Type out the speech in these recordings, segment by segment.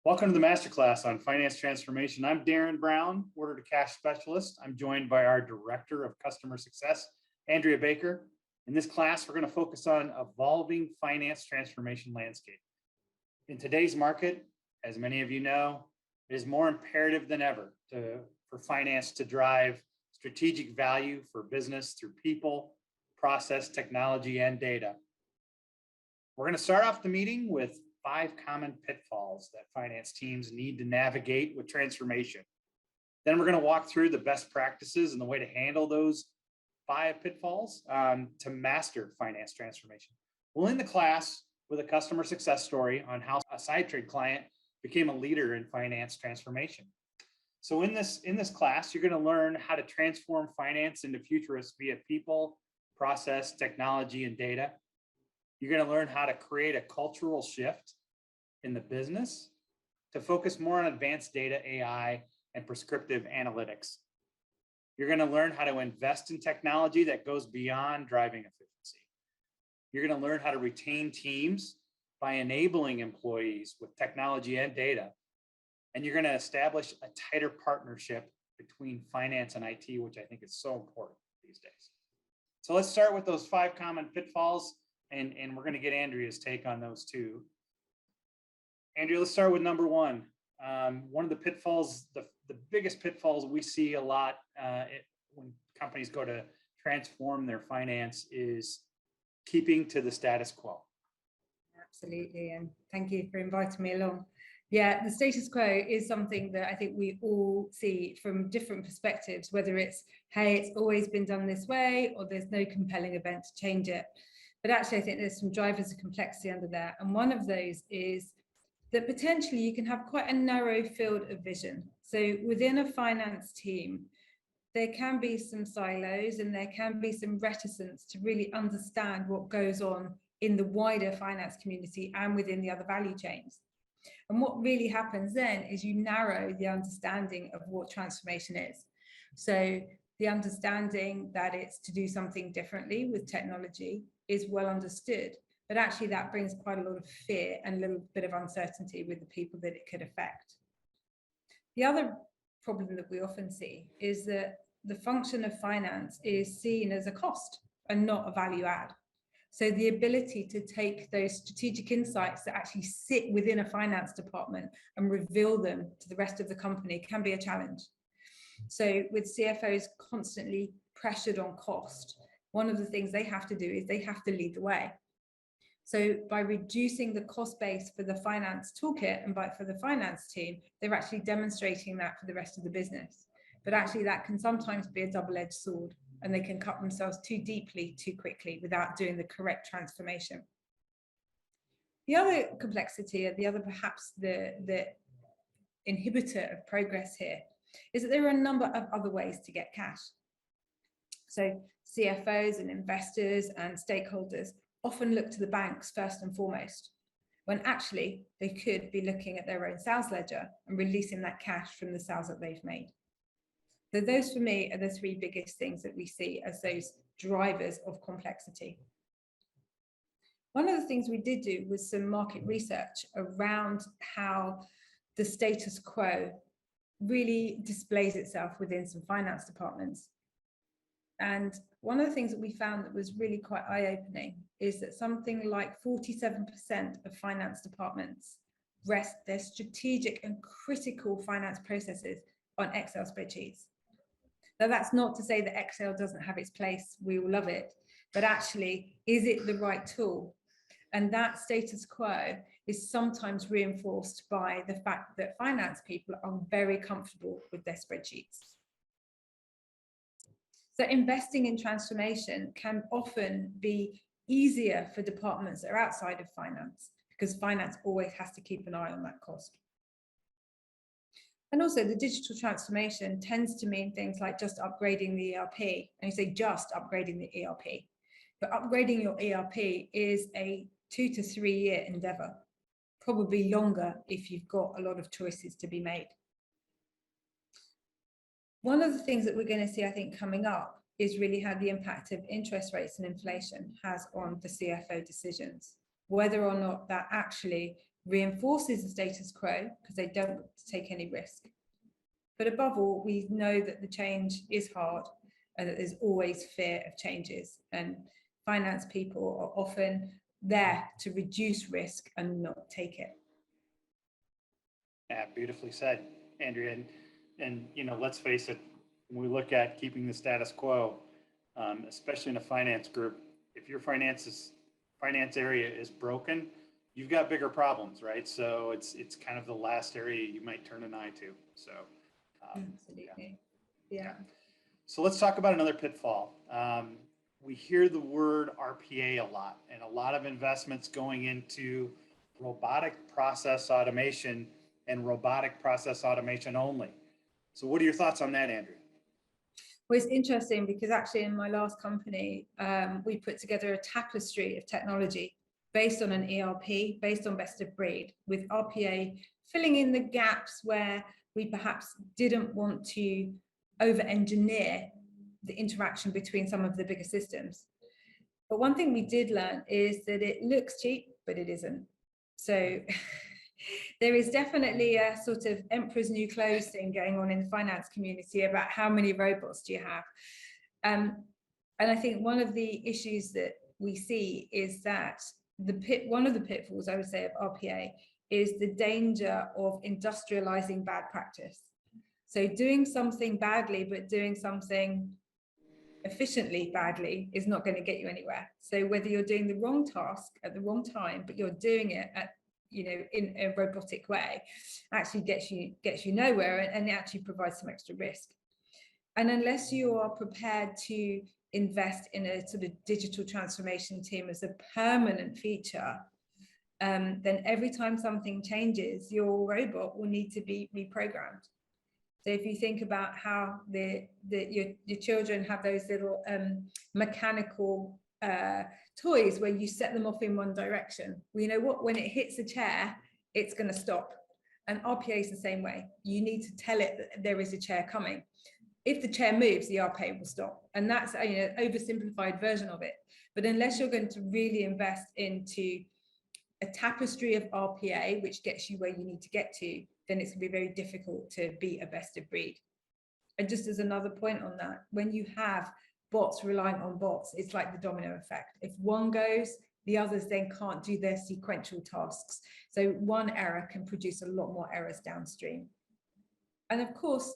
Welcome to the MasterClass on Finance Transformation. I'm Darren Brown, Order to Cash Specialist. I'm joined by our Director of Customer Success, Andrea Baker. In this class, we're going to focus on evolving finance transformation landscape. In today's market, as many of you know, it is more imperative than ever for finance to drive strategic value for business through people, process, technology, and data. We're going to start off the meeting with 5 common pitfalls that finance teams need to navigate with transformation. Then we're going to walk through the best practices and the way to handle those 5 pitfalls to master finance transformation. We'll end the class with a customer success story on how a side trade client became a leader in finance transformation. So in this class, you're going to learn how to transform finance into futurists via people, process, technology, and data. You're going to learn how to create a cultural shift in the business to focus more on advanced data, AI, and prescriptive analytics. You're going to learn how to invest in technology that goes beyond driving efficiency. You're going to learn how to retain teams by enabling employees with technology and data. And you're going to establish a tighter partnership between finance and IT, which I think is so important these days. So let's start with those 5 common pitfalls, and we're going to get Andrea's take on those too. Andrea, let's start with number 1. One of the pitfalls, the biggest pitfalls we see a lot when companies go to transform their finance is keeping to the status quo. Absolutely, and thank you for inviting me along. Yeah, the status quo is something that I think we all see from different perspectives, whether it's, hey, it's always been done this way, or there's no compelling event to change it. But actually, I think there's some drivers of complexity under there. And one of those is that potentially you can have quite a narrow field of vision. So within a finance team, there can be some silos and there can be some reticence to really understand what goes on in the wider finance community and within the other value chains. And what really happens then is you narrow the understanding of what transformation is. So the understanding that it's to do something differently with technology is well understood, but actually that brings quite a lot of fear and a little bit of uncertainty with the people that it could affect. The other problem that we often see is that the function of finance is seen as a cost and not a value add. So the ability to take those strategic insights that actually sit within a finance department and reveal them to the rest of the company can be a challenge. So with CFOs constantly pressured on cost, one of the things they have to do is they have to lead the way. So by reducing the cost base for the finance toolkit and for the finance team, they're actually demonstrating that for the rest of the business. But actually that can sometimes be a double-edged sword, and they can cut themselves too deeply, too quickly without doing the correct transformation. The other complexity, and the other perhaps the inhibitor of progress here, is that there are a number of other ways to get cash. So CFOs and investors and stakeholders often look to the banks first and foremost, when actually they could be looking at their own sales ledger and releasing that cash from the sales that they've made. So those for me are the 3 biggest things that we see as those drivers of complexity. One of the things we did do was some market research around how the status quo really displays itself within some finance departments. And one of the things that we found that was really quite eye-opening is that something like 47% of finance departments rest their strategic and critical finance processes on Excel spreadsheets. Now, that's not to say that Excel doesn't have its place, we all love it, but actually, is it the right tool? And that status quo is sometimes reinforced by the fact that finance people are very comfortable with their spreadsheets. So investing in transformation can often be easier for departments that are outside of finance, because finance always has to keep an eye on that cost. And also the digital transformation tends to mean things like just upgrading the ERP. And you say just upgrading the ERP, but upgrading your ERP is a 2 to 3 year endeavor, probably longer if you've got a lot of choices to be made. One of the things that we're going to see, I think, coming up is really how the impact of interest rates and inflation has on the CFO decisions, whether or not that actually reinforces the status quo because they don't want to take any risk. But above all, we know that the change is hard and that there's always fear of changes. And finance people are often there to reduce risk and not take it. Yeah, beautifully said, Andrea. And let's face it, when we look at keeping the status quo, especially in a finance group, if your finance area is broken, you've got bigger problems, right? So it's kind of the last area you might turn an eye to. So absolutely, yeah. So let's talk about another pitfall. We hear the word RPA a lot, and a lot of investments going into robotic process automation and robotic process automation only. So what are your thoughts on that, Andrea? Well, it's interesting because actually in my last company, we put together a tapestry of technology based on an ERP, based on best of breed, with RPA filling in the gaps where we perhaps didn't want to over-engineer the interaction between some of the bigger systems. But one thing we did learn is that it looks cheap, but it isn't. So there is definitely a sort of emperor's new clothes thing going on in the finance community about how many robots do you have. And I think one of the issues that we see is that one of the pitfalls, I would say, of RPA is the danger of industrializing bad practice. So doing something badly, but doing something efficiently badly is not going to get you anywhere. So whether you're doing the wrong task at the wrong time, but you're doing it at in a robotic way, actually gets you nowhere, and it actually provides some extra risk. And unless you are prepared to invest in a sort of digital transformation team as a permanent feature, then every time something changes, your robot will need to be reprogrammed. So if you think about how your children have those little mechanical toys where you set them off in one direction, well, you know what, when it hits a chair, it's going to stop. And RPA is the same way. You need to tell it that there is a chair coming. If the chair moves, the RPA will stop. And that's an oversimplified version of it. But unless you're going to really invest into a tapestry of RPA, which gets you where you need to get to, then it's going to be very difficult to be a best of breed. And just as another point on that, when you have bots relying on bots, it's like the domino effect. If one goes, the others then can't do their sequential tasks. So one error can produce a lot more errors downstream. And of course,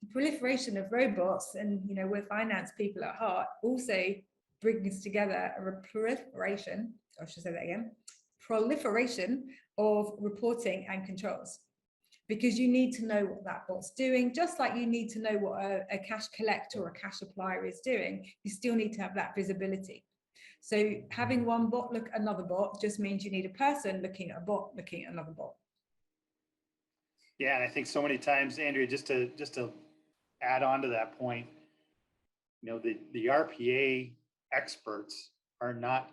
the proliferation of robots, and we're finance people at heart, also brings together a proliferation, I should say that again, proliferation of reporting and controls. Because you need to know what that bot's doing, just like you need to know what a cash collector or a cash applier is doing. You still need to have that visibility. So having one bot look at another bot just means you need a person looking at a bot looking at another bot. Yeah, and I think so many times, Andrea, just to add on to that point, the RPA experts are not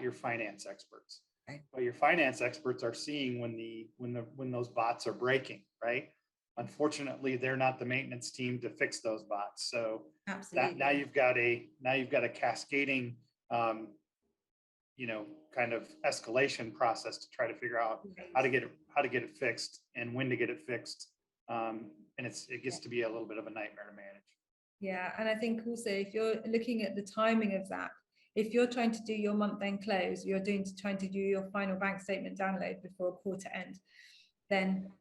your finance experts. Right. But your finance experts are seeing when those bots are breaking, right? Unfortunately, they're not the maintenance team to fix those bots. So now you've got a cascading, kind of escalation process to try to figure out how to get it fixed and when to get it fixed. And it gets to be a little bit of a nightmare to manage. Yeah, and I think also if you're looking at the timing of that, if you're trying to do your month-end close, you're trying to do your final bank statement download before a quarter end, then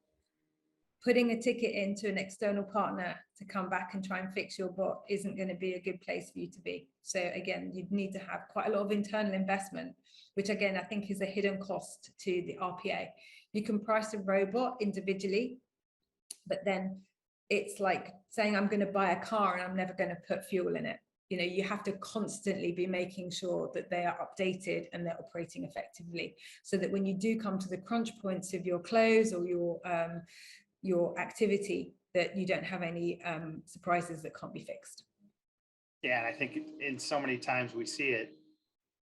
putting a ticket into an external partner to come back and try and fix your bot isn't going to be a good place for you to be. So again, you'd need to have quite a lot of internal investment, which again, I think is a hidden cost to the RPA. You can price a robot individually, but then it's like saying I'm going to buy a car and I'm never going to put fuel in it. You have to constantly be making sure that they are updated and they're operating effectively, so that when you do come to the crunch points of your close or your activity, that you don't have any surprises that can't be fixed. Yeah, and I think in so many times we see it,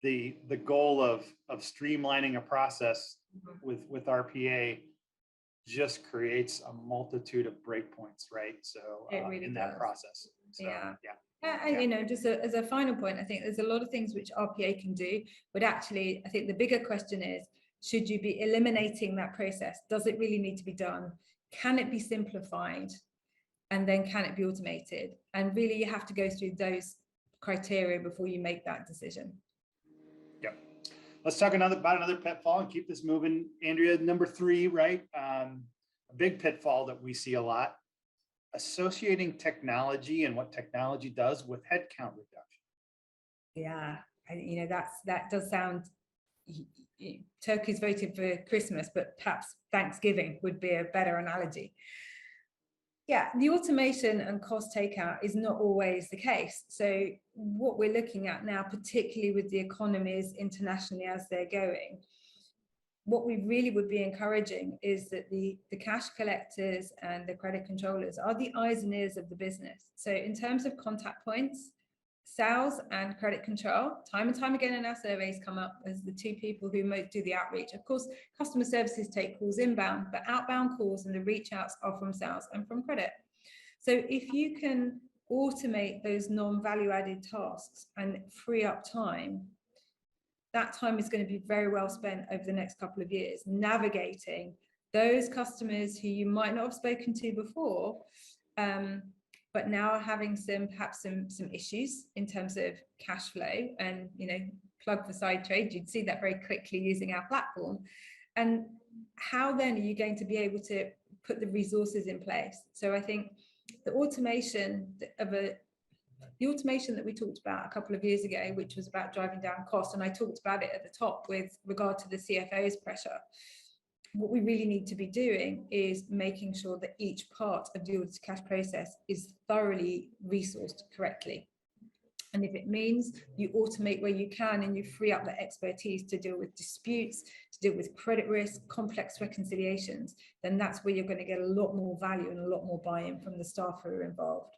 the goal of streamlining a process with RPA just creates a multitude of breakpoints, right? So really in that process. So, yeah. And just as a final point, I think there's a lot of things which RPA can do, but actually I think the bigger question is, Should you be eliminating that process? Does it really need to be done? Can it be simplified? And then can it be automated? And really, you have to go through those criteria before you make that decision. Yep. Let's talk about another pitfall and keep this moving. Andrea, number 3, right? A big pitfall that we see a lot, associating technology and what technology does with headcount reduction. Yeah, that does sound, turkey's voted for Christmas, but perhaps Thanksgiving would be a better analogy. Yeah, the automation and cost takeout is not always the case. So what we're looking at now, particularly with the economies internationally as they're going, what we really would be encouraging is that the cash collectors and the credit controllers are the eyes and ears of the business. So in terms of contact points, sales and credit control, time and time again in our surveys, come up as the 2 people who most do the outreach. Of course, customer services take calls inbound, but outbound calls and the reach outs are from sales and from credit. So if you can automate those non-value added tasks and free up time, that time is going to be very well spent over the next couple of years navigating those customers who you might not have spoken to before, but now are having perhaps some issues in terms of cash flow. And plug for side trade, you'd see that very quickly using our platform. And how then are you going to be able to put the resources in place? So I think the automation that we talked about a couple of years ago, which was about driving down cost, and I talked about it at the top with regard to the CFO's pressure. What we really need to be doing is making sure that each part of the order to cash process is thoroughly resourced correctly. And if it means you automate where you can and you free up the expertise to deal with disputes, to deal with credit risk, complex reconciliations, then that's where you're going to get a lot more value and a lot more buy-in from the staff who are involved.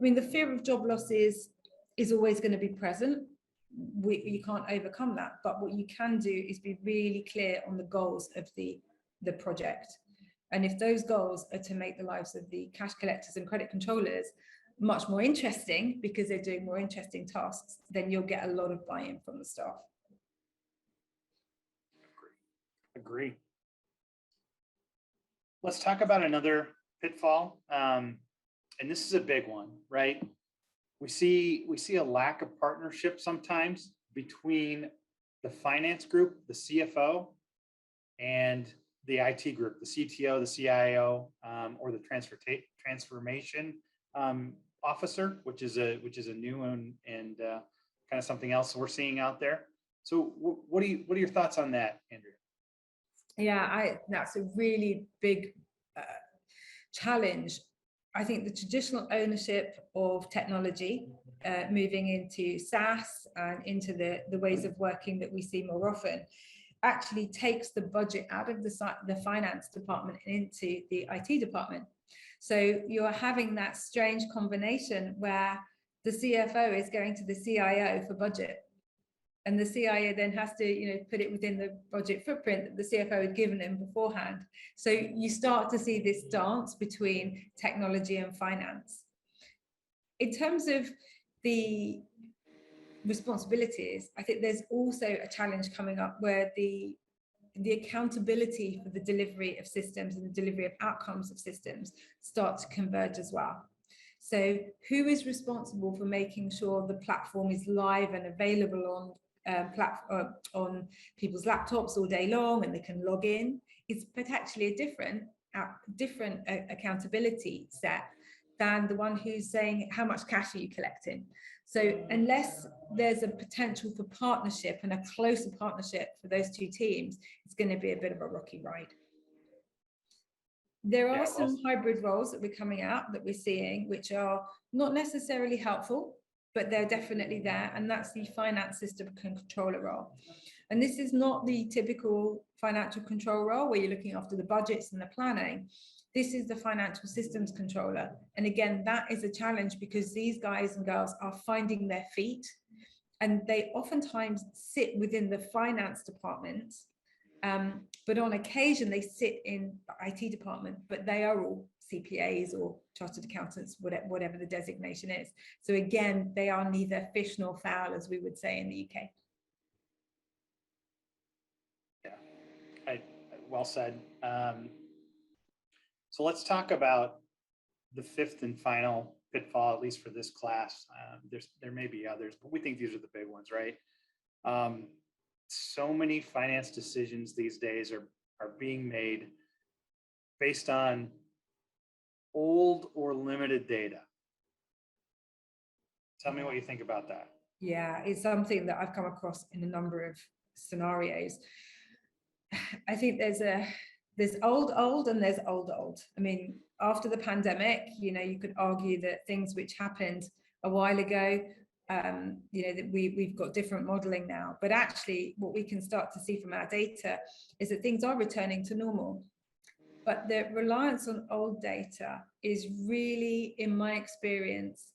I mean, the fear of job losses is always going to be present. You can't overcome that, but what you can do is be really clear on the goals of the project. And if those goals are to make the lives of the cash collectors and credit controllers much more interesting because they're doing more interesting tasks, then you'll get a lot of buy-in from the staff. Agree. Let's talk about another pitfall. And this is a big one, right? We see a lack of partnership sometimes between the finance group, the CFO, and the IT group, the CTO, the CIO, or the transformation officer, which is a new and kind of something else we're seeing out there. So what are your thoughts on that, Andrea? Yeah, that's a really big challenge. I think the traditional ownership of technology, moving into SaaS and into the ways of working that we see more often, actually takes the budget out of the finance department and into the IT department. So you're having that strange combination where the CFO is going to the CIO for budget, and the CIO then has to put it within the budget footprint that the CFO had given him beforehand. So you start to see this dance between technology and finance. In terms of the responsibilities, I think there's also a challenge coming up where the accountability for the delivery of systems and the delivery of outcomes of systems start to converge as well. So who is responsible for making sure the platform is live and available on people's laptops all day long and they can log in? It's potentially a different accountability set than the one who's saying, how much cash are you collecting? So unless there's a potential for partnership and a closer partnership for those two teams, it's going to be a bit of a rocky ride. There are some hybrid roles that we're coming out that we're seeing, which are not necessarily helpful, but they're definitely there. And that's the finance system controller role. And this is not the typical financial control role where you're looking after the budgets and the planning. This is the financial systems controller. And again, that is a challenge because these guys and girls are finding their feet, and they oftentimes sit within the finance department. But on occasion, they sit in the IT department, but they are all CPAs or chartered accountants, whatever the designation is. So again, they are neither fish nor fowl, as we would say in the UK. Yeah, Well said. So let's talk about the fifth and final pitfall, at least for this class. There may be others, but we think these are the big ones, right? So many finance decisions these days are being made based on old or limited data. Tell me what you think about that. Yeah, it's something that I've come across in a number of scenarios. I think there's old and there's old. I mean, after the pandemic, you could argue that things which happened a while ago, that we've got different modeling now. But actually, what we can start to see from our data is that things are returning to normal. But the reliance on old data is really, in my experience,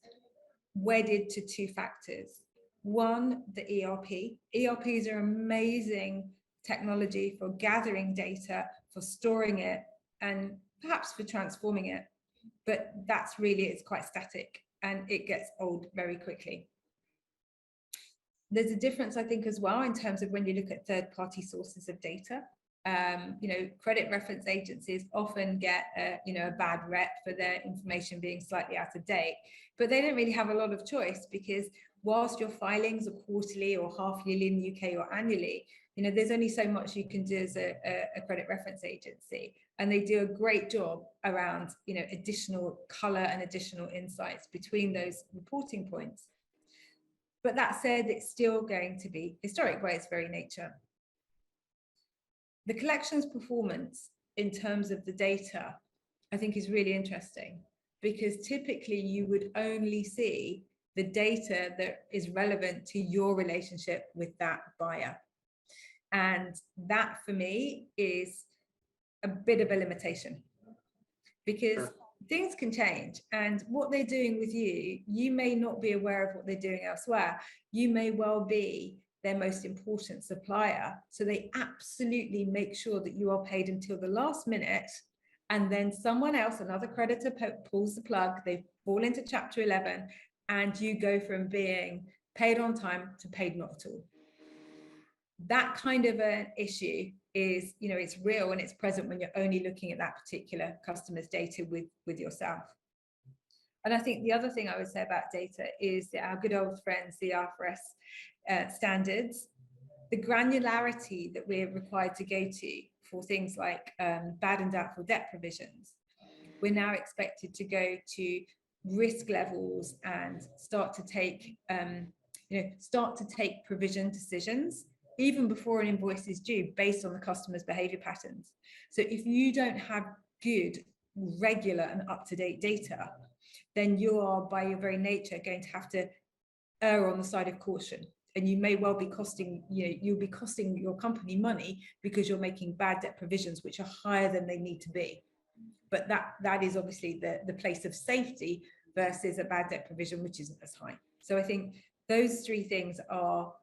wedded to two factors. One, the ERP. ERPs are amazing technology for gathering data, for storing it, and perhaps for transforming it. But it's quite static and it gets old very quickly. There's a difference, I think, as well, in terms of when you look at third-party sources of data. Credit reference agencies often get a bad rep for their information being slightly out of date, but they don't really have a lot of choice, because whilst your filings are quarterly or half yearly in the UK or annually, there's only so much you can do as a credit reference agency, and they do a great job around additional color and additional insights between those reporting points. But that said, it's still going to be historic by its very nature. The collections performance in terms of the data, I think, is really interesting, because typically you would only see the data that is relevant to your relationship with that buyer. And that, for me, is a bit of a limitation, because things can change, and what they're doing with you may not be aware of what they're doing elsewhere. You may well be their most important supplier, so they absolutely make sure that you are paid until the last minute, and then someone else, another creditor, pulls the plug, they fall into Chapter 11, and you go from being paid on time to paid not at all. That kind of an issue is, it's real and it's present when you're only looking at that particular customer's data with yourself. And I think the other thing I would say about data is that our good old friends, the IFRS standards, the granularity that we're required to go to for things like bad and doubtful debt provisions. We're now expected to go to risk levels and start to take provision decisions even before an invoice is due, based on the customer's behavior patterns. So if you don't have good, regular and up-to-date data, then you are, by your very nature, going to have to err on the side of caution. And you may well be costing, you'll be costing your company money because you're making bad debt provisions, which are higher than they need to be. But that is obviously the place of safety versus a bad debt provision, which isn't as high. So I think those three things are,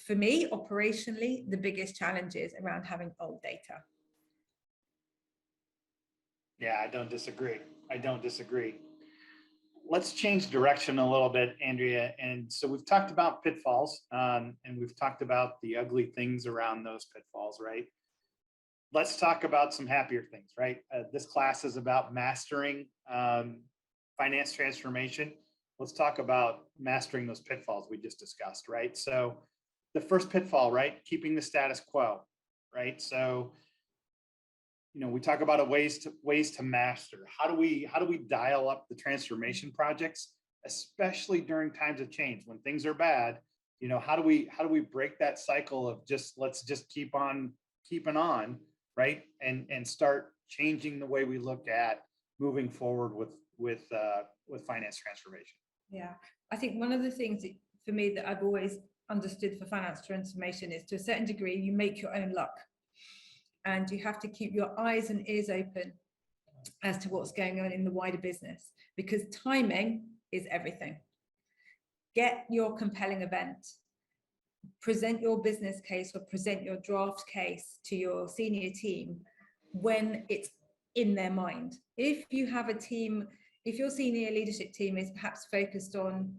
for me, operationally, the biggest challenges around having old data. Yeah, I don't disagree. Let's change direction a little bit, Andrea. And so we've talked about pitfalls, and we've talked about the ugly things around those pitfalls, right? Let's talk about some happier things, right? This class is about mastering finance transformation. Let's talk about mastering those pitfalls we just discussed, right? So the first pitfall, right? Keeping the status quo, right? So, we talk about ways to master. How do we dial up the transformation projects, especially during times of change when things are bad? How do we break that cycle of let's just keep on keeping on, right? And start changing the way we look at moving forward with finance transformation. Yeah, I think one of the things for me that I've always understood for finance transformation is, to a certain degree, you make your own luck, and you have to keep your eyes and ears open as to what's going on in the wider business, because timing is everything. Get your compelling event, present your business case or present your draft case to your senior team when it's in their mind. If you have a team if your senior leadership team is perhaps focused on,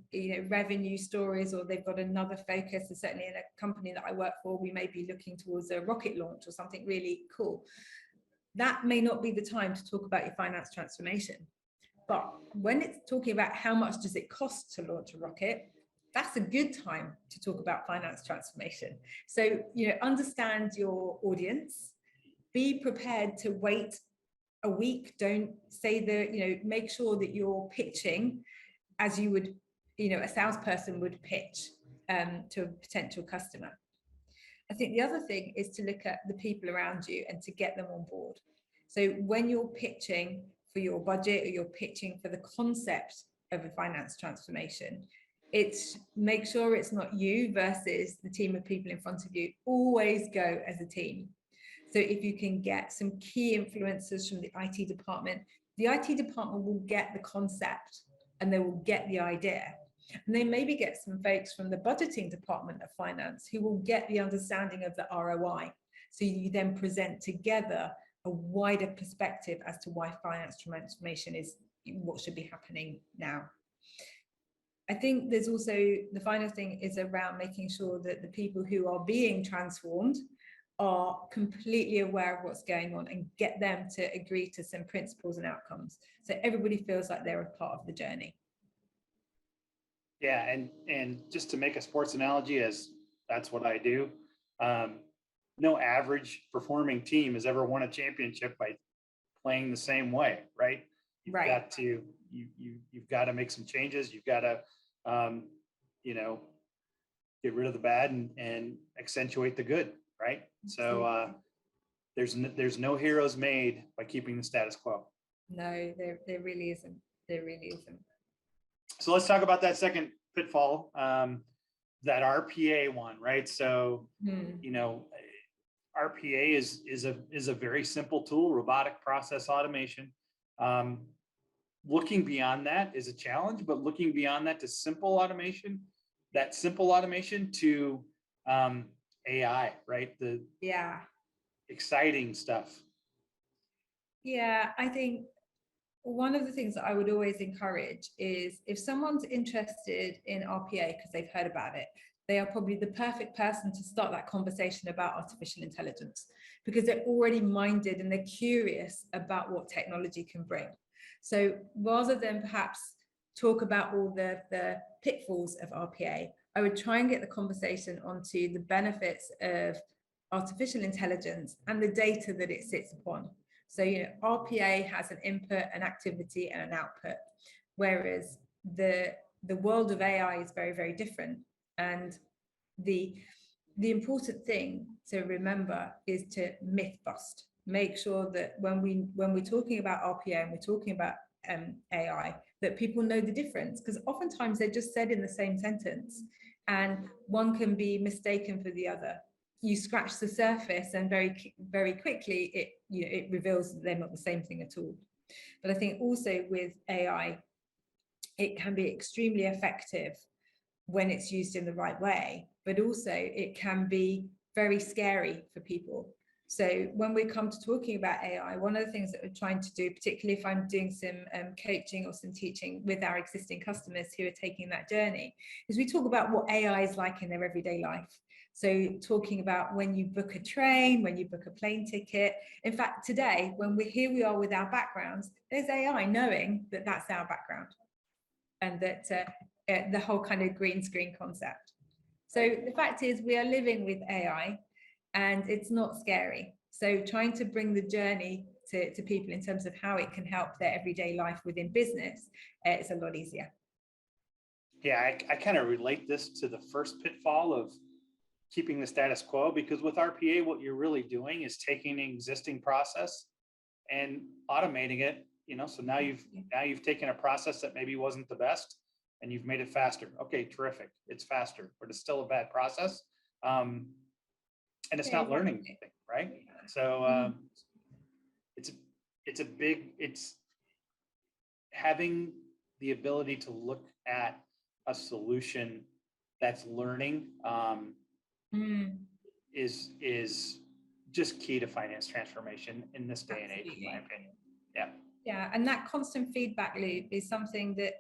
revenue stories, or they've got another focus, and certainly in a company that I work for, we may be looking towards a rocket launch or something really cool. That may not be the time to talk about your finance transformation. But when it's talking about how much does it cost to launch a rocket, that's a good time to talk about finance transformation. So, understand your audience, be prepared to wait a week. Don't say make sure that you're pitching as you would, a salesperson would pitch to a potential customer. I think the other thing is to look at the people around you and to get them on board. So when you're pitching for your budget, or you're pitching for the concept of a finance transformation, it's make sure it's not you versus the team of people in front of you. Always go as a team. So if you can get some key influencers from the IT department will get the concept and they will get the idea. And they maybe get some folks from the budgeting department of finance who will get the understanding of the ROI. So you then present together a wider perspective as to why finance transformation is what should be happening now. I think there's also the final thing is around making sure that the people who are being transformed are completely aware of what's going on and get them to agree to some principles and outcomes. So everybody feels like they're a part of the journey. Yeah, and just to make a sports analogy, as that's what I do, no average performing team has ever won a championship by playing the same way, right? You've got to you've got to make some changes. You've got to get rid of the bad and accentuate the good, right? So there's no heroes made by keeping the status quo. No, there really isn't. There really isn't. So let's talk about that second pitfall, that RPA one, right? So RPA is a very simple tool, robotic process automation. Looking beyond that is a challenge, but looking beyond that to simple automation, that simple automation to AI, right? The exciting stuff. Yeah, I think one of the things that I would always encourage is if someone's interested in RPA because they've heard about it, they are probably the perfect person to start that conversation about artificial intelligence, because they're already minded and they're curious about what technology can bring. So rather than perhaps talk about all the pitfalls of RPA, I would try and get the conversation onto the benefits of artificial intelligence and the data that it sits upon. So, RPA has an input, an activity, and an output, whereas the world of AI is very, very different. And the important thing to remember is to myth bust. Make sure that when we're talking about RPA and we're talking about AI, that people know the difference, because oftentimes they're just said in the same sentence, and one can be mistaken for the other. You scratch the surface and very, very quickly it reveals that they're not the same thing at all. But I think also with AI, it can be extremely effective when it's used in the right way, but also it can be very scary for people. So when we come to talking about AI, one of the things that we're trying to do, particularly if I'm doing some coaching or some teaching with our existing customers who are taking that journey, is we talk about what AI is like in their everyday life. So talking about when you book a train, when you book a plane ticket. In fact, today, when we are with our backgrounds, there's AI knowing that that's our background, and that the whole kind of green screen concept. So the fact is we are living with AI and it's not scary. So trying to bring the journey to people in terms of how it can help their everyday life within business, it's a lot easier. Yeah, I kind of relate this to the first pitfall of keeping the status quo, because with RPA, what you're really doing is taking an existing process and automating it. So now you've taken a process that maybe wasn't the best and you've made it faster. Okay, terrific. It's faster, but it's still a bad process. And it's not learning anything, right? So it's having the ability to look at a solution that's learning is just key to finance transformation in this day and age, in my opinion. Yeah, and that constant feedback loop is something that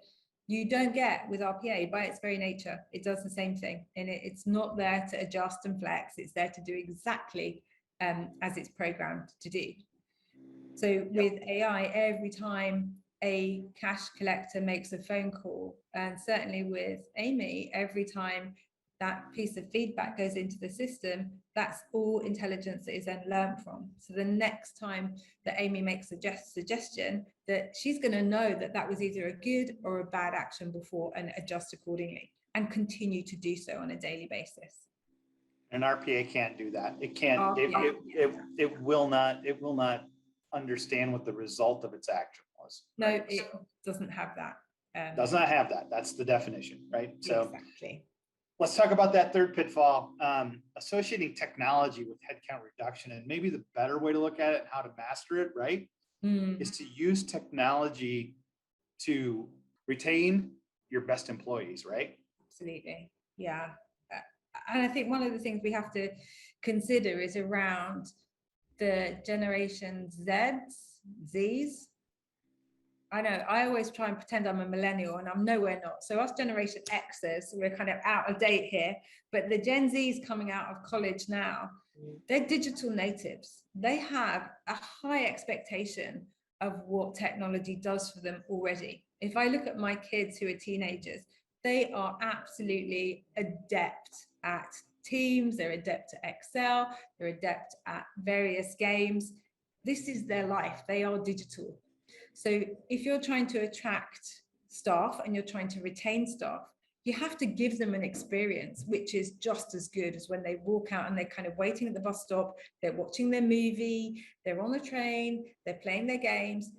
you don't get with RPA by its very nature. It does the same thing, and it's not there to adjust and flex. It's there to do exactly as it's programmed to do. So with AI, every time a cash collector makes a phone call, and certainly with Amy, every time that piece of feedback goes into the system, that's all intelligence that is then learned from. So the next time that Amy makes a suggestion, that she's going to know that that was either a good or a bad action before, and adjust accordingly and continue to do so on a daily basis. And RPA can't do that. It can't. RPA, It will not. It will not understand what the result of its action was. No, right? it doesn't have that. Does not have that. That's the definition, right? So exactly. let's talk about that third pitfall, associating technology with headcount reduction. And maybe the better way to look at it and how to master it, right, is to use technology to retain your best employees, right? Absolutely. Yeah. And I think one of the things we have to consider is around the generation Zs. I know I always try and pretend I'm a millennial, and I'm nowhere not. So us generation Xers, we're kind of out of date here, but the Gen Zs coming out of college now, they're digital natives. They have a high expectation of what technology does for them already. If I look at my kids who are teenagers, they are absolutely adept at Teams, they're adept at Excel, they're adept at various games. This is their life. They are digital. So if you're trying to attract staff and you're trying to retain staff, you have to give them an experience which is just as good as when they walk out and they're kind of waiting at the bus stop, they're watching their movie, they're on the train, they're playing their games.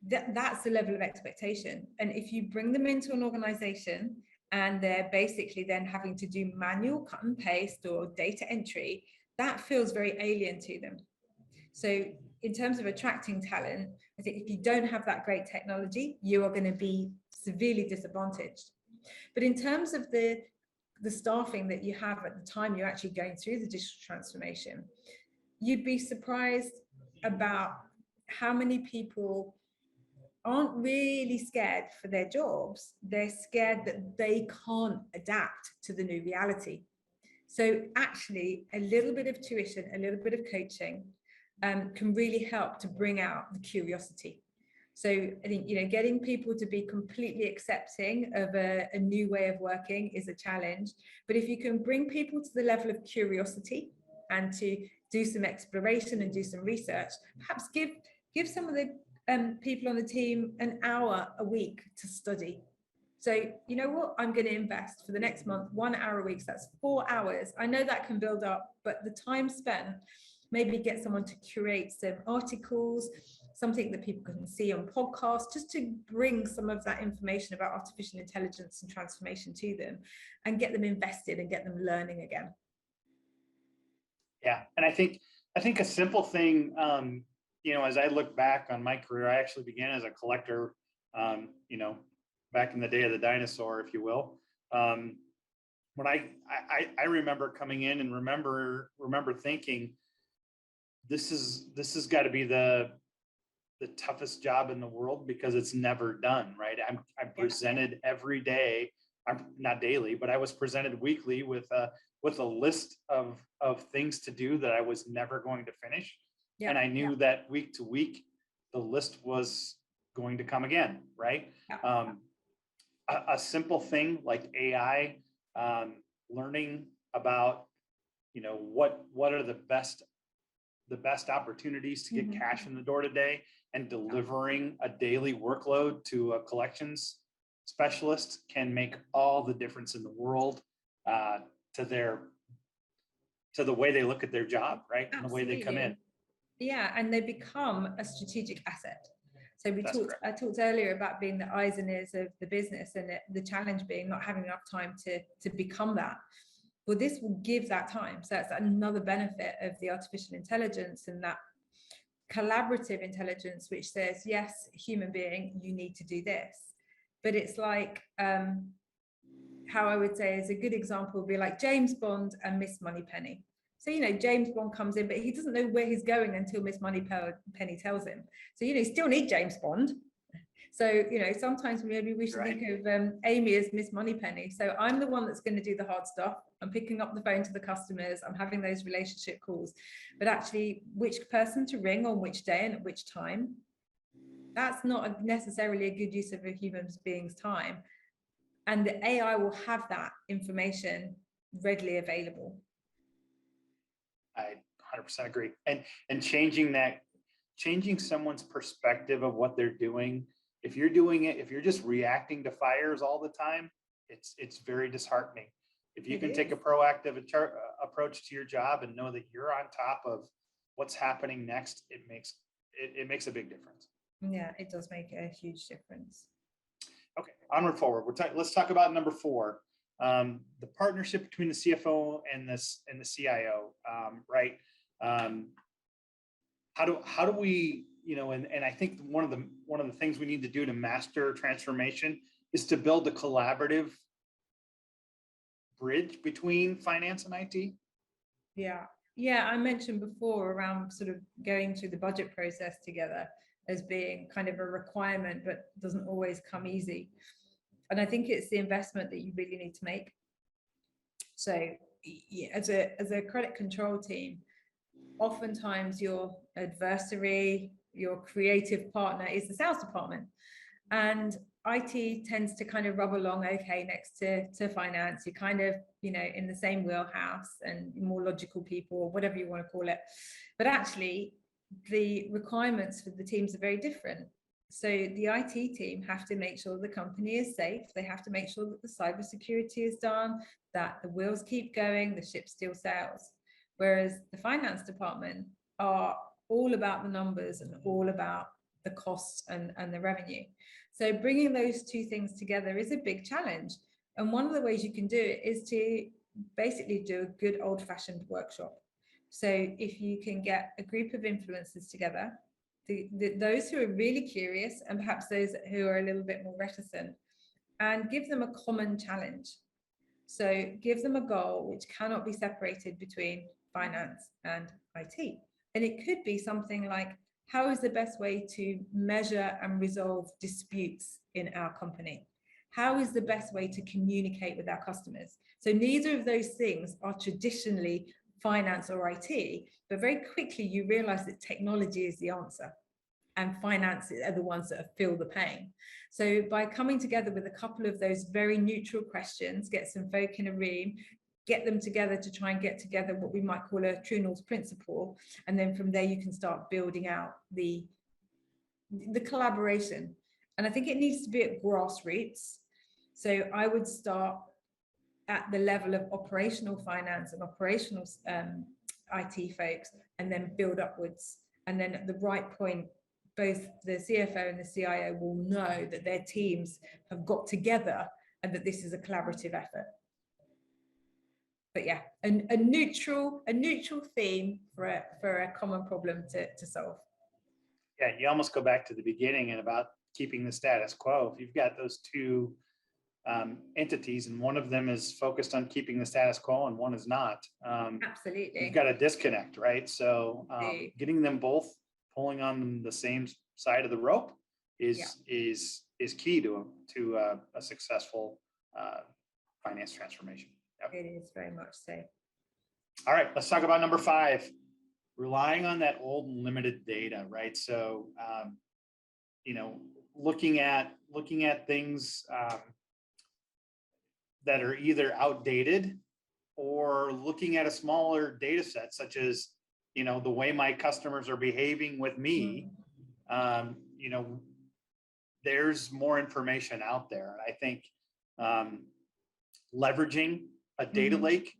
That's the level of expectation. And if you bring them into an organization and they're basically then having to do manual cut and paste or data entry, that feels very alien to them. So in terms of attracting talent, I think if you don't have that great technology, you are going to be severely disadvantaged. But in terms of the staffing that you have at the time you're actually going through the digital transformation, you'd be surprised about how many people aren't really scared for their jobs. They're scared that they can't adapt to the new reality. So actually, a little bit of tuition, a little bit of coaching can really help to bring out the curiosity. So I think, getting people to be completely accepting of a new way of working is a challenge. But if you can bring people to the level of curiosity and to do some exploration and do some research, perhaps give some of the people on the team an hour a week to study. So, you know what, I'm going to invest for the next month, 1 hour a week. So that's 4 hours. I know that can build up, but the time spent, maybe get someone to curate some articles, something that people can see on podcasts, just to bring some of that information about artificial intelligence and transformation to them and get them invested and get them learning again. Yeah, and I think a simple thing, as I look back on my career, I actually began as a collector, back in the day of the dinosaur, if you will. When I remember coming in and remember thinking, this has got to be the toughest job in the world because it's never done, right? I'm presented every day. I'm not daily, but I was presented weekly with a list of things to do that I was never going to finish. Yeah. And I knew that week to week, the list was going to come again, right? Yeah. A simple thing like AI, learning about, what are the best opportunities to get cash in the door today, and delivering a daily workload to a collections specialist can make all the difference in the world to the way they look at their job, right? And the way they come in. Yeah, and they become a strategic asset. So I talked earlier about being the eyes and ears of the business, and the challenge being not having enough time to become that. Well, this will give that time. So that's another benefit of the artificial intelligence and that collaborative intelligence, which says, yes, human being, you need to do this. But it's like, how I would say is a good example would be like James Bond and Miss Moneypenny. So, James Bond comes in, but he doesn't know where he's going until Miss Moneypenny tells him. So, you still need James Bond. So, sometimes maybe we should think of Amy as Miss Moneypenny. So I'm the one that's going to do the hard stuff. I'm picking up the phone to the customers. I'm having those relationship calls. But actually, which person to ring on which day and at which time, that's not necessarily a good use of a human being's time. And the AI will have that information readily available. I 100% agree. And changing someone's perspective of what they're doing. If you're just reacting to fires all the time, it's very disheartening. If you can take a proactive approach to your job and know that you're on top of what's happening next, it makes a big difference. Yeah, it does make a huge difference. Okay, onward forward. Let's talk about number 4. The partnership between the CFO and the CIO, right? How do we, and I think one of the things we need to do to master transformation is to build a collaborative bridge between finance and IT. Yeah, I mentioned before around sort of going through the budget process together as being kind of a requirement, but doesn't always come easy. And I think it's the investment that you really need to make. So as a credit control team, oftentimes your adversary, your creative partner is the sales department. And IT tends to kind of rub along, okay, next to finance. You're kind of, in the same wheelhouse and more logical people, or whatever you want to call it. But actually, the requirements for the teams are very different. So the IT team have to make sure the company is safe. They have to make sure that the cybersecurity is done, that the wheels keep going, the ship still sails. Whereas the finance department are all about the numbers and all about the costs and the revenue. So bringing those two things together is a big challenge. And one of the ways you can do it is to basically do a good old-fashioned workshop. So if you can get a group of influencers together, those who are really curious and perhaps those who are a little bit more reticent, and give them a common challenge. So give them a goal which cannot be separated between finance and IT. And it could be something like, how is the best way to measure and resolve disputes in our company? How is the best way to communicate with our customers? So neither of those things are traditionally finance or IT, but very quickly you realize that technology is the answer and finance are the ones that feel the pain. So by coming together with a couple of those very neutral questions, get some folk in a room, get them together to try and get together what we might call a true north principle. And then from there, you can start building out the collaboration. And I think it needs to be at grassroots. So I would start at the level of operational finance and operational IT folks, and then build upwards. And then at the right point, both the CFO and the CIO will know that their teams have got together and that this is a collaborative effort. But yeah, a neutral theme for a common problem to solve. Yeah, you almost go back to the beginning and about keeping the status quo. If you've got those two entities and one of them is focused on keeping the status quo and one is not, absolutely, you've got a disconnect, right? So getting them both pulling on the same side of the rope is key to a successful finance transformation. Yep. It is very much so. All right, let's talk about number 5. Relying on that old and limited data, right? So, looking at things that are either outdated or looking at a smaller data set, such as, the way my customers are behaving with me. There's more information out there. And I think leveraging a data lake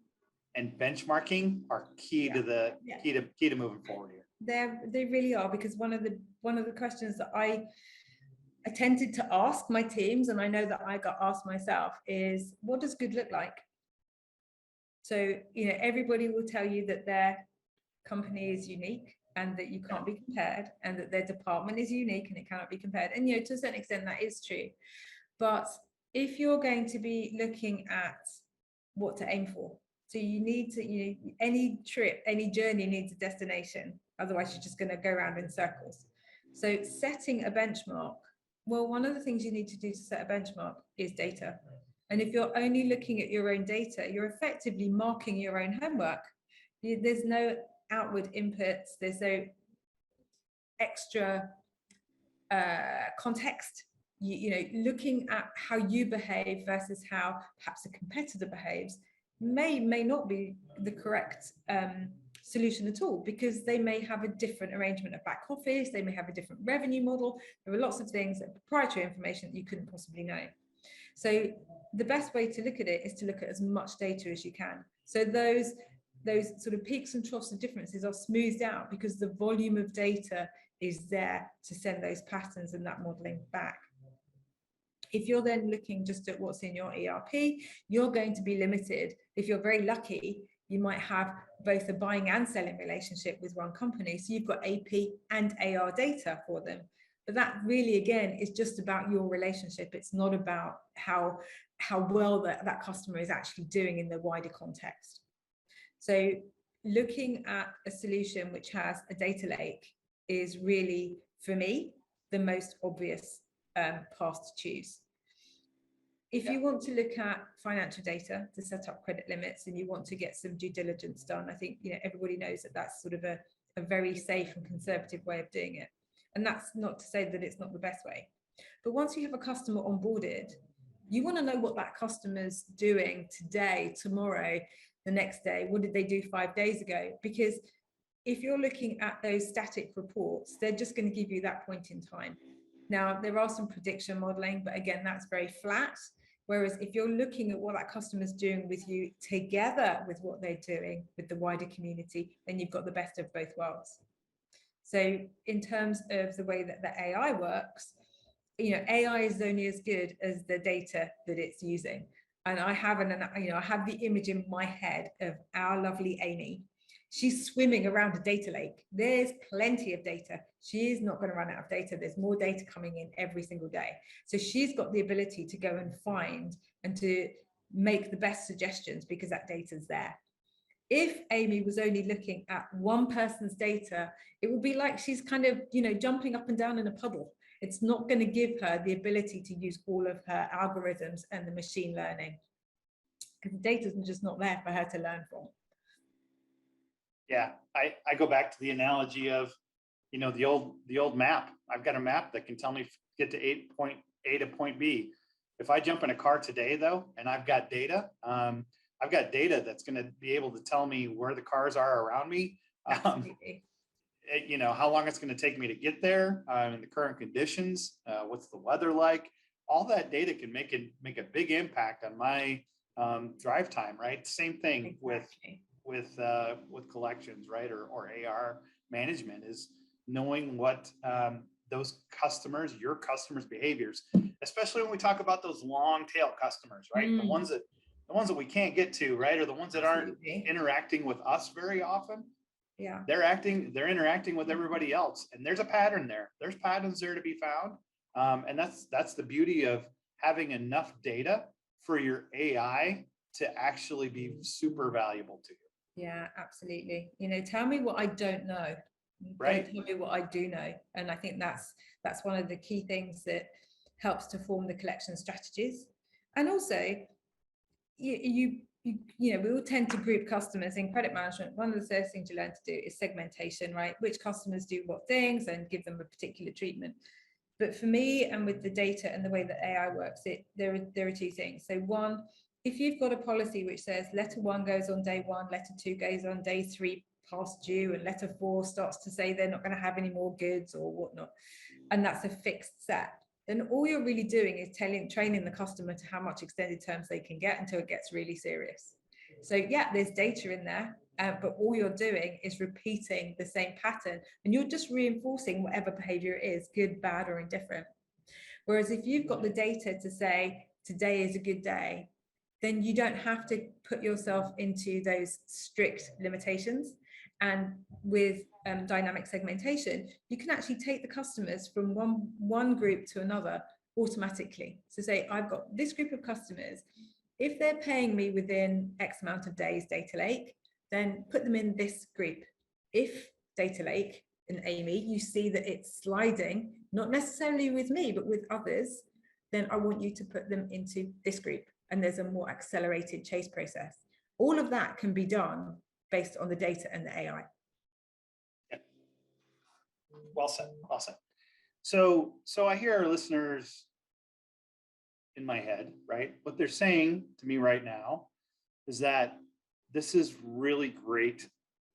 and benchmarking are key to moving forward here. They really are, because one of the questions that I tended to ask my teams, and I know that I got asked myself, is what does good look like? So, everybody will tell you that their company is unique and that you can't be compared, and that their department is unique and it cannot be compared. And, to a certain extent, that is true. But if you're going to be looking at what to aim for, So you need to, any trip, any journey needs a destination. Otherwise, you're just going to go around in circles. So setting a benchmark, well, one of the things you need to do to set a benchmark is data. And if you're only looking at your own data, you're effectively marking your own homework. There's no outward inputs. There's no extra context. Looking at how you behave versus how perhaps a competitor behaves may not be the correct solution at all, because they may have a different arrangement of back office, they may have a different revenue model. There are lots of things, proprietary information that you couldn't possibly know. So the best way to look at it is to look at as much data as you can. So those sort of peaks and troughs of differences are smoothed out because the volume of data is there to send those patterns and that modeling back. If you're then looking just at what's in your ERP, you're going to be limited. If you're very lucky, you might have both a buying and selling relationship with one company. So you've got AP and AR data for them. But that really, again, is just about your relationship. It's not about how well that customer is actually doing in the wider context. So looking at a solution which has a data lake is really, for me, the most obvious path to choose. If you want to look at financial data to set up credit limits and you want to get some due diligence done, I think everybody knows that that's sort of a very safe and conservative way of doing it. And that's not to say that it's not the best way. But once you have a customer onboarded, you want to know what that customer's doing today, tomorrow, the next day. What did they do 5 days ago? Because if you're looking at those static reports, they're just going to give you that point in time. Now, there are some prediction modeling, but again, that's very flat. Whereas if you're looking at what that customer's doing with you together with what they're doing with the wider community, then you've got the best of both worlds. So in terms of the way that the AI works, AI is only as good as the data that it's using. And I have I have the image in my head of our lovely Amy. She's swimming around a data lake. There's plenty of data. She is not going to run out of data. There's more data coming in every single day. So she's got the ability to go and find and to make the best suggestions because that data's there. If Amy was only looking at one person's data, it would be like she's kind of, jumping up and down in a puddle. It's not going to give her the ability to use all of her algorithms and the machine learning because the data's just not there for her to learn from. Yeah, I go back to the analogy of, the old map. I've got a map that can tell me get to point A to point B. If I jump in a car today, though, and I've got data that's going to be able to tell me where the cars are around me. How long it's going to take me to get there, in the current conditions, what's the weather like. All that data can make a big impact on my drive time, right? Same thing Exactly. with collections, right? Or AR management is knowing what those customers, your customers' behaviors, especially when we talk about those long tail customers, right? The ones that we can't get to, right? Or the ones that aren't interacting with us very often. Yeah. They're interacting with everybody else. And there's a pattern there. There's patterns there to be found. And that's the beauty of having enough data for your AI to actually be super valuable to you. Yeah, absolutely. Tell me what I don't know. Right. Don't tell me what I do know. And I think that's one of the key things that helps to form the collection strategies. And also, we all tend to group customers in credit management. One of the first things you learn to do is segmentation, right? Which customers do what things and give them a particular treatment. But for me, and with the data and the way that AI works, there are two things. So one, if you've got a policy which says letter 1 goes on day 1, letter 2 goes on day 3 past due, and letter 4 starts to say they're not going to have any more goods or whatnot, and that's a fixed set, then all you're really doing is training the customer to how much extended terms they can get until it gets really serious. So yeah, there's data in there, but all you're doing is repeating the same pattern, and you're just reinforcing whatever behavior it is, good, bad, or indifferent. Whereas if you've got the data to say today is a good day, then you don't have to put yourself into those strict limitations. And with dynamic segmentation, you can actually take the customers from one group to another automatically. So say I've got this group of customers, If they're paying me within X amount of days, data lake, then put them in this group. If data lake and Amy, you see that it's sliding, not necessarily with me, but with others, then I want you to put them into this group. And there's a more accelerated chase process. All of that can be done based on the data and the AI. Yeah. Well said. Well said. So I hear our listeners in my head, right? What they're saying to me right now is that this is really great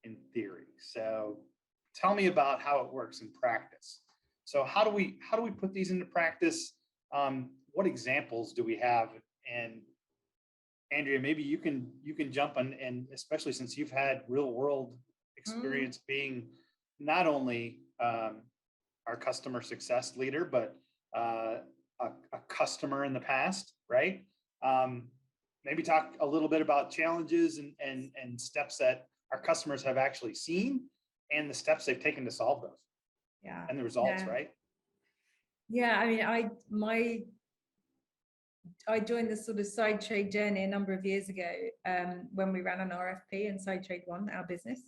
in theory. So tell me about how it works in practice. So how do we put these into practice? What examples do we have? And Andrea, maybe you can jump on, and especially since you've had real world experience being not only our customer success leader, but a customer in the past, right? Maybe talk a little bit about challenges and steps that our customers have actually seen and the steps they've taken to solve those. Yeah. And the results, right? Yeah, I mean, I joined this sort of side trade journey a number of years ago when we ran an RFP and side trade won our business,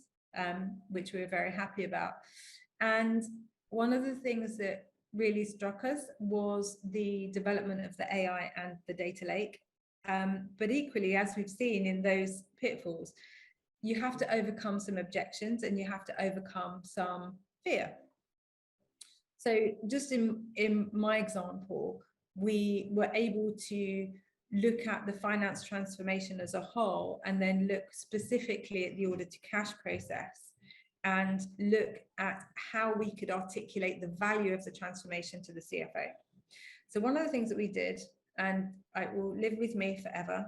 which we were very happy about. And one of the things that really struck us was the development of the AI and the data lake. But equally, as we've seen in those pitfalls, you have to overcome some objections and you have to overcome some fear. So just in my example, we were able to look at the finance transformation as a whole and then look specifically at the order to cash process and look at how we could articulate the value of the transformation to the CFO. So one of the things that we did, and it will live with me forever,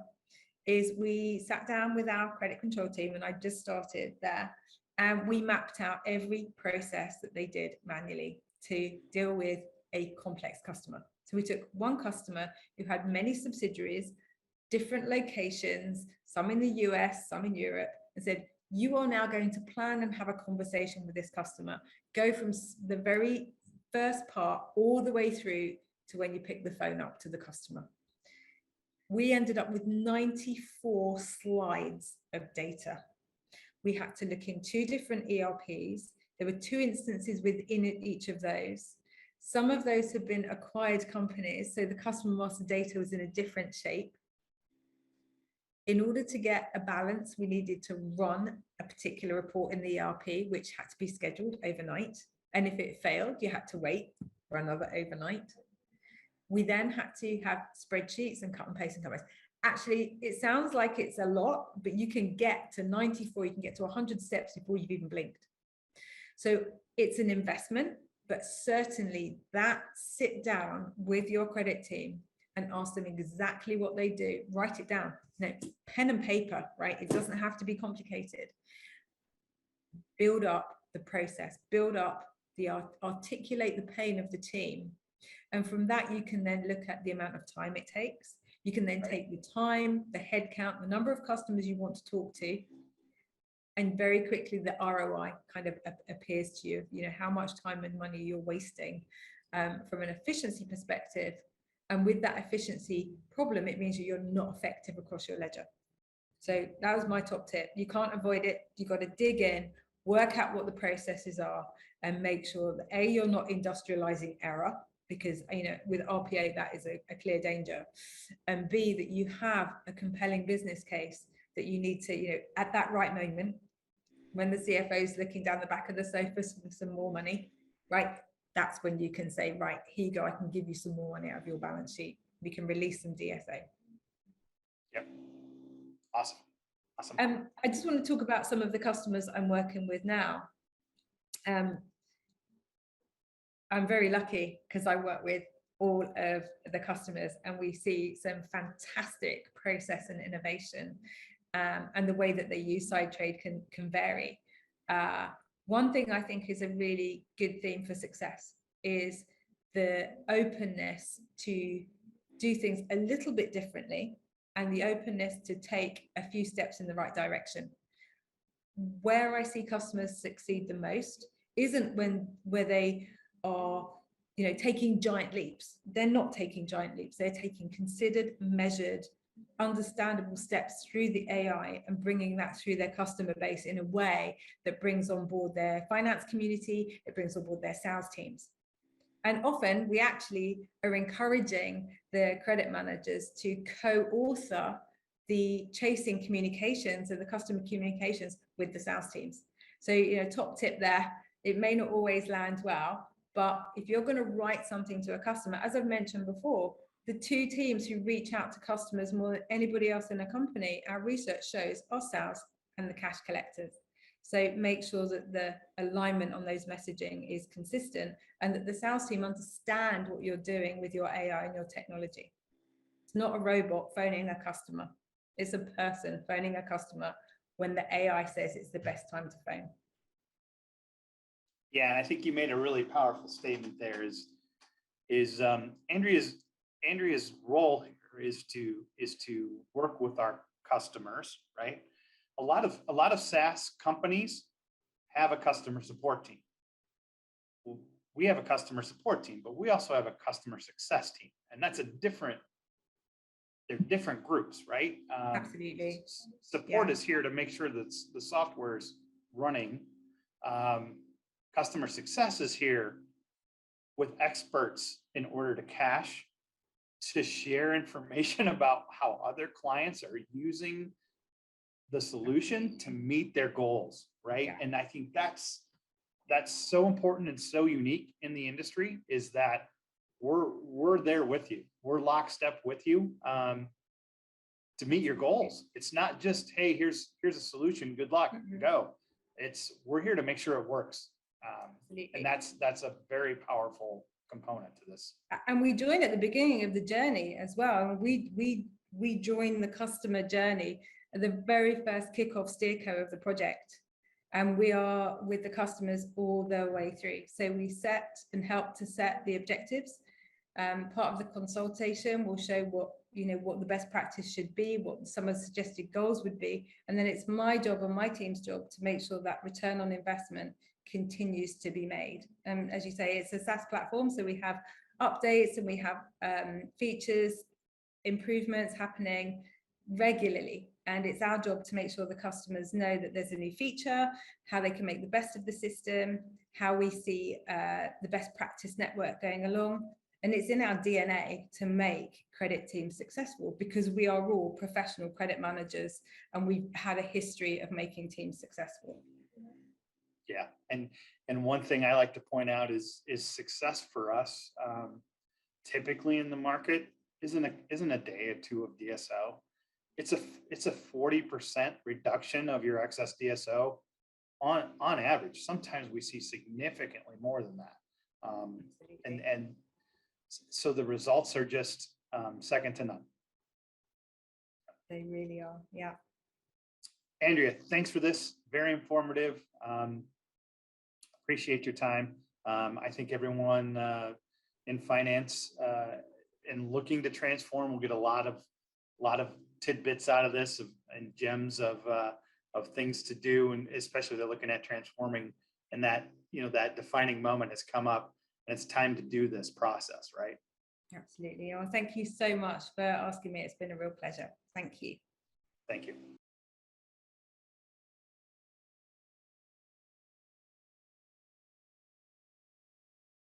is we sat down with our credit control team, and I just started there, and we mapped out every process that they did manually to deal with a complex customer. So we took one customer who had many subsidiaries, different locations, some in the US, some in Europe, and said, you are now going to plan and have a conversation with this customer. Go from the very first part all the way through to when you pick the phone up to the customer. We ended up with 94 slides of data. We had to look in 2 different ERPs. There were 2 instances within each of those. Some of those have been acquired companies, so the customer master data was in a different shape. In order to get a balance, we needed to run a particular report in the ERP, which had to be scheduled overnight. And if it failed, you had to wait for another overnight. We then had to have spreadsheets and cut and paste and cut and paste. Actually, it sounds like it's a lot, but you can get to 94, you can get to 100 steps before you've even blinked. So it's an investment, but certainly that sit down with your credit team and ask them exactly what they do, write it down. No, pen and paper, right? It doesn't have to be complicated. Build up the process, build up the articulate the pain of the team. And from that, you can then look at the amount of time it takes. You can then take the time, the head count, the number of customers you want to talk to, and very quickly the ROI kind of appears to you, you know, how much time and money you're wasting from an efficiency perspective. And with that efficiency problem, it means that you're not effective across your ledger. So that was my top tip. You can't avoid it. You've got to dig in, work out what the processes are, and make sure that A, you're not industrializing error, because, you know, with RPA, that is a clear danger. And B, that you have a compelling business case that you need to, you know, at that right moment, when the CFO is looking down the back of the sofa for some more money, right? That's when you can say, right, here you go, I can give you some more money out of your balance sheet. We can release some DSA. Yep. Awesome. Awesome. I just want to talk about some of the customers I'm working with now. I'm very lucky because I work with all of the customers and we see some fantastic process and innovation, and the way that they use side trade can vary. One thing I think is a really good theme for success is the openness to do things a little bit differently and the openness to take a few steps in the right direction. Where I see customers succeed the most isn't where they are, you know, taking giant leaps. They're not taking giant leaps. They're taking considered, measured, understandable steps through the AI and bringing that through their customer base in a way that brings on board their finance community, it brings on board their sales teams. And often we actually are encouraging the credit managers to co-author the chasing communications and the customer communications with the sales teams. So, top tip there, it may not always land well, but if you're going to write something to a customer, as I've mentioned before, the two teams who reach out to customers more than anybody else in a company, our research shows, are sales and the cash collectors. So make sure that the alignment on those messaging is consistent and that the sales team understand what you're doing with your AI and your technology. It's not a robot phoning a customer. It's a person phoning a customer when the AI says it's the best time to phone. Yeah, I think you made a really powerful statement there. Is Andrea's role here is to work with our customers, right? A lot of SaaS companies have a customer support team. We have a customer support team, but we also have a customer success team, and that's they're different groups, right? Absolutely. Support is here to make sure that the software is running. Customer success is here with experts in order to cache, to share information about how other clients are using the solution to meet their goals, right? Yeah. And I think that's so important and so unique in the industry, is that we're there with you. We're lockstep with you to meet your goals. It's not just, hey, here's a solution, good luck, go. We're here to make sure it works. And that's a very powerful component to this. And we join at the beginning of the journey as well. We join the customer journey at the very first kickoff steerco of the project. And we are with the customers all the way through. So we set and help to set the objectives. Part of the consultation will show what the best practice should be, what some of the suggested goals would be. And then it's my job and my team's job to make sure that return on investment continues to be made. As you say, it's a SaaS platform, so we have updates and we have features, improvements happening regularly. And it's our job to make sure the customers know that there's a new feature, how they can make the best of the system, how we see the best practice network going along. And it's in our DNA to make credit teams successful, because we are all professional credit managers and we've had a history of making teams successful. Yeah, and one thing I like to point out is success for us, typically in the market isn't a day or two of DSO. It's a 40% reduction of your excess DSO on average. Sometimes we see significantly more than that, and so the results are just second to none. They really are. Yeah. Andrea, thanks for this. Very informative. Appreciate your time. I think everyone in finance and looking to transform will get a lot of tidbits out of this and gems of things to do, and especially they're looking at transforming, and that that defining moment has come up, and it's time to do this process, right? Absolutely. Well, thank you so much for asking me. It's been a real pleasure. Thank you. Thank you.